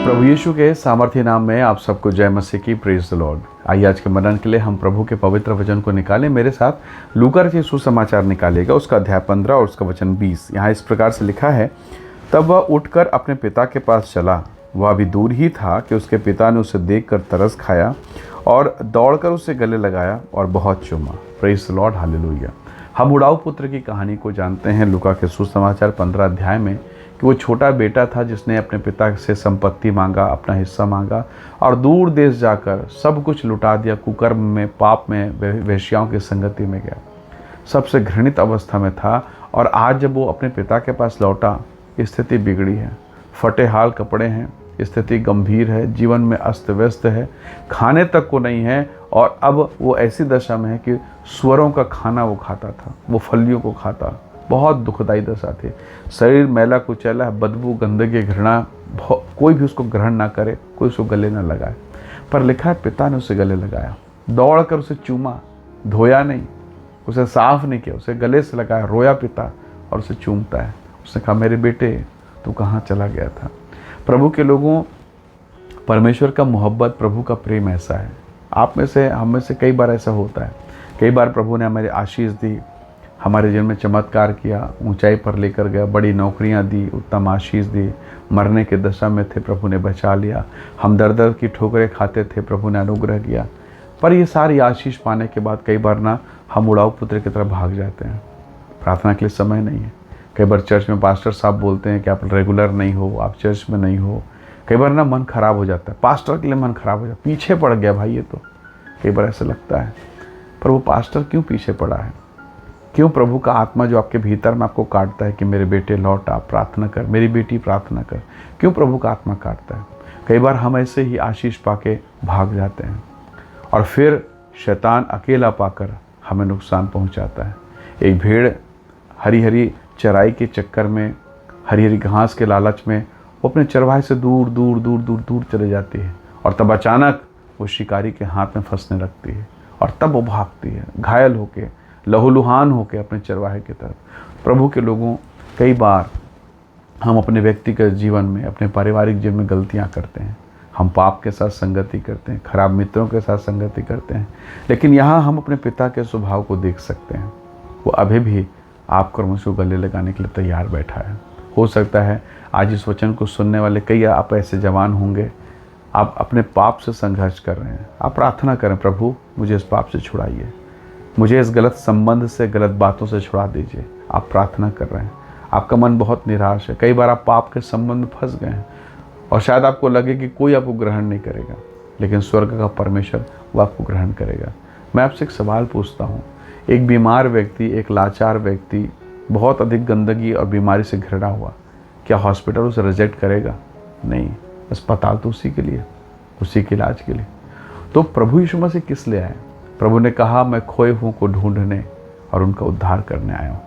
प्रभु यीशु के सामर्थ्य नाम में आप सबको जय मसीह की, प्रेज द लॉर्ड। आइए आज के मनन के लिए हम प्रभु के पवित्र वचन को निकालें। मेरे साथ लूका रचित सुसमाचार निकालेगा, उसका अध्याय 15 और उसका वचन 20। यहाँ इस प्रकार से लिखा है, तब वह उठकर अपने पिता के पास चला। वह अभी दूर ही था कि उसके पिता ने उसे देखकर तरस खाया और दौड़कर उसे गले लगाया और बहुत चूमा। Praise the Lord, hallelujah. हम उड़ाऊ पुत्र की कहानी को जानते हैं लूका के सुसमाचार 15 अध्याय में, कि वो छोटा बेटा था जिसने अपने पिता से संपत्ति मांगा, अपना हिस्सा मांगा और दूर देश जाकर सब कुछ लुटा दिया। कुकर्म में, पाप में, वेश्याओं की संगति में गया, सबसे घृणित अवस्था में था। और आज जब वो अपने पिता के पास लौटा, स्थिति बिगड़ी है, फटे हाल कपड़े हैं, स्थिति गंभीर है, जीवन में अस्त व्यस्त है, खाने तक को नहीं है। और अब वो ऐसी दशा में है कि सुअरों का खाना वो खाता था, वो फलियों को खाता। बहुत दुखदाई दशा थी। शरीर मैला कुचैला, बदबू, गंदगी, घृणा, कोई भी उसको ग्रहण ना करे, कोई उसको गले ना लगाए। पर लिखा है पिता ने उसे गले लगाया, दौड़ कर उसे चूमा, धोया नहीं, उसे साफ नहीं किया, उसे गले से लगाया, रोया पिता और उसे चूमता है। उसने कहा, मेरे बेटे तू कहाँ चला गया था। प्रभु के लोगों, परमेश्वर का मोहब्बत, प्रभु का प्रेम ऐसा है। आप में से, हम में से कई बार ऐसा होता है। कई बार प्रभु ने हमें आशीष दी, हमारे जीवन में चमत्कार किया, ऊंचाई पर लेकर गया, बड़ी नौकरियां दी, उत्तम आशीष दी। मरने के दशा में थे, प्रभु ने बचा लिया। हम दर दर की ठोकरें खाते थे, प्रभु ने अनुग्रह किया। पर ये सारी आशीष पाने के बाद कई बार ना हम उड़ाऊ पुत्र की तरफ भाग जाते हैं। प्रार्थना के लिए समय नहीं है। कई बार चर्च में पास्टर साहब बोलते हैं कि आप रेगुलर नहीं हो, आप चर्च में नहीं हो। कई बार ना मन खराब हो जाता है, पास्टर के लिए मन खराब हो जाता है, पीछे पड़ गया भाई ये तो। कई बार ऐसा लगता है, पर वो पास्टर क्यों पीछे पड़ा है? क्यों प्रभु का आत्मा जो आपके भीतर में आपको काटता है कि मेरे बेटे लौट, आप प्रार्थना कर, मेरी बेटी प्रार्थना कर, क्यों प्रभु का आत्मा काटता है? कई बार हम ऐसे ही आशीष पाके भाग जाते हैं और फिर शैतान अकेला पाकर हमें नुकसान पहुंचाता है। एक भेड़ हरी हरी चराई के चक्कर में, हरी हरी घास के लालच में वो अपने चरवाहे से दूर दूर दूर दूर दूर चले जाती है और तब अचानक वो शिकारी के हाथ में फंसने लगती है और तब वो भागती है, घायल होके, लहूलुहान होकर अपने चरवाहे की तरफ। प्रभु के लोगों, कई बार हम अपने व्यक्तिगत जीवन में, अपने पारिवारिक जीवन में गलतियां करते हैं। हम पाप के साथ संगति करते हैं, खराब मित्रों के साथ संगति करते हैं। लेकिन यहाँ हम अपने पिता के स्वभाव को देख सकते हैं। वो अभी भी आपको और मुझको गले लगाने के लिए तैयार बैठा है। हो सकता है आज इस वचन को सुनने वाले कई आप ऐसे जवान होंगे, आप अपने पाप से संघर्ष कर रहे हैं। आप प्रार्थना करें, प्रभु मुझे इस पाप से छुड़ाइए, मुझे इस गलत संबंध से, गलत बातों से छुड़ा दीजिए। आप प्रार्थना कर रहे हैं, आपका मन बहुत निराश है। कई बार आप पाप के संबंध में फंस गए हैं और शायद आपको लगे कि कोई आपको ग्रहण नहीं करेगा, लेकिन स्वर्ग का परमेश्वर वो आपको ग्रहण करेगा। मैं आपसे एक सवाल पूछता हूँ, एक बीमार व्यक्ति, एक लाचार व्यक्ति, बहुत अधिक गंदगी और बीमारी से घिरा हुआ, क्या हॉस्पिटल उसे रिजेक्ट करेगा? नहीं। अस्पताल तो उसी के लिए, उसी के इलाज के लिए। तो प्रभु यीशु मसीह किस लिए आए? प्रभु ने कहा, मैं खोए हुओं को ढूंढने और उनका उद्धार करने आया हूँ।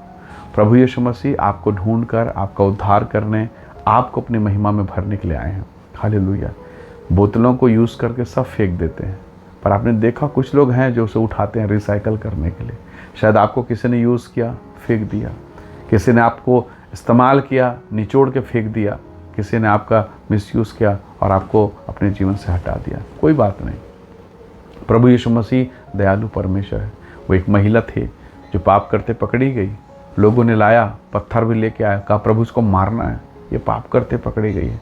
प्रभु यीशु मसीह आपको ढूंढकर, आपका उद्धार करने, आपको अपनी महिमा में भरने के लिए आए हैं। हालेलुया। बोतलों को यूज़ करके सब फेंक देते हैं, पर आपने देखा कुछ लोग हैं जो उसे उठाते हैं रिसाइकल करने के लिए। शायद आपको किसी ने यूज़ किया, फेंक दिया, किसी ने आपको इस्तेमाल किया, निचोड़ के फेंक दिया, किसी ने आपका मिसयूज़ किया और आपको अपने जीवन से हटा दिया। कोई बात नहीं। प्रभु यीशु मसीह दयालु परमेश्वर है। वो एक महिला थी जो पाप करते पकड़ी गई। लोगों ने लाया, पत्थर भी लेके आया, कहा प्रभु इसको मारना है, ये पाप करते पकड़ी गई है,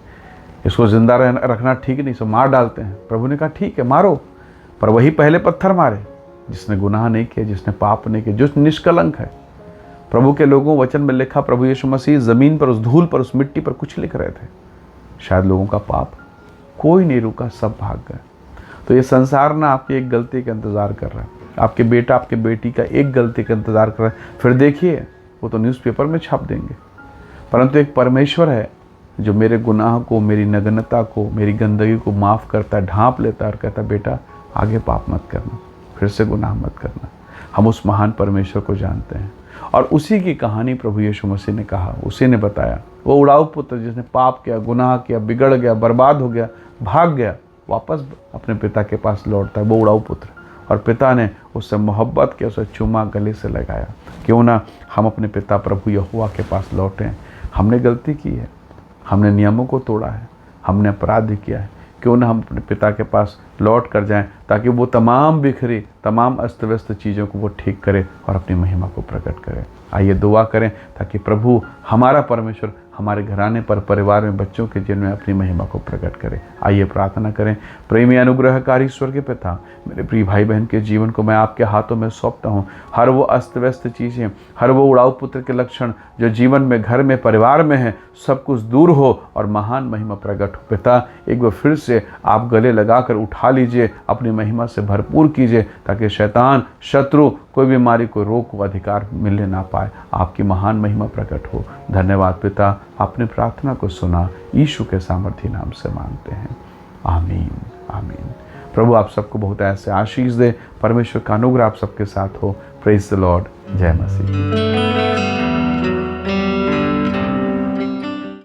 इसको जिंदा रखना ठीक नहीं, इसको मार डालते हैं। प्रभु ने कहा ठीक है मारो, पर वही पहले पत्थर मारे जिसने गुनाह नहीं किया, जिसने पाप नहीं किया, जो निष्कलंक है। प्रभु के लोगों, वचन में लिखा, प्रभु यीशु मसीह ज़मीन पर, उस धूल पर, उस मिट्टी पर कुछ लिख रहे थे। शायद लोगों का पाप कोई नहीं रुका, सब भाग गए। तो ये संसार ना आपकी एक गलती का इंतज़ार कर रहा है, आपके बेटा, आपके बेटी का एक गलती का इंतज़ार कर रहा है। फिर देखिए वो तो न्यूज़पेपर में छाप देंगे, परंतु एक परमेश्वर है जो मेरे गुनाह को, मेरी नग्नता को, मेरी गंदगी को माफ़ करता है, ढांप लेता है और कहता है बेटा आगे पाप मत करना, फिर से गुनाह मत करना। हम उस महान परमेश्वर को जानते हैं और उसी की कहानी प्रभु यीशु मसीह ने कहा, उसी ने बताया। वो उड़ाऊ पुत्र जिसने पाप किया, गुनाह किया, बिगड़ गया, बर्बाद हो गया, भाग गया, वापस अपने पिता के पास लौटता है, वो उड़ाऊ पुत्र। और पिता ने उससे मोहब्बत किया, उसे चूमा, गले से लगाया। क्यों ना हम अपने पिता प्रभु यहोवा के पास लौटें। हमने गलती की है, हमने नियमों को तोड़ा है, हमने अपराध किया है, क्यों ना हम अपने पिता के पास लौट कर जाएं, ताकि वो तमाम बिखरी, तमाम अस्त व्यस्त चीज़ों को वो ठीक करे और अपनी महिमा को प्रकट करे। आइए दुआ करें ताकि प्रभु हमारा परमेश्वर हमारे घराने पर, परिवार में, बच्चों के जीवन में अपनी महिमा को प्रकट करे। आइए प्रार्थना करें। प्रेमी अनुग्रहकारी ईश्वर के पिता, मेरे प्रिय भाई बहन के जीवन को मैं आपके हाथों में सौंपता हूँ। हर वो अस्त व्यस्त चीज़ें, हर वो उड़ाऊ पुत्र के लक्षण जो जीवन में, घर में, परिवार में है, सब कुछ दूर हो और महान महिमा प्रकट हो। पिता, एक बार फिर से आप गले लगाकर उठा लीजिए, अपनी महिमा से भरपूर कीजिए, ताकि शैतान, शत्रु, कोई बीमारी, कोई रोग को अधिकार मिलने ना पाए। आपकी महान महिमा प्रकट हो। धन्यवाद पिता, आपने प्रार्थना को सुना, यीशु के सामर्थी नाम से मांगते हैं, आमीन आमीन। प्रभु आप सबको बहुत ऐसे आशीष दे। परमेश्वर का अनुग्रह आप सबके साथ हो। Praise the Lord. जय मसीह।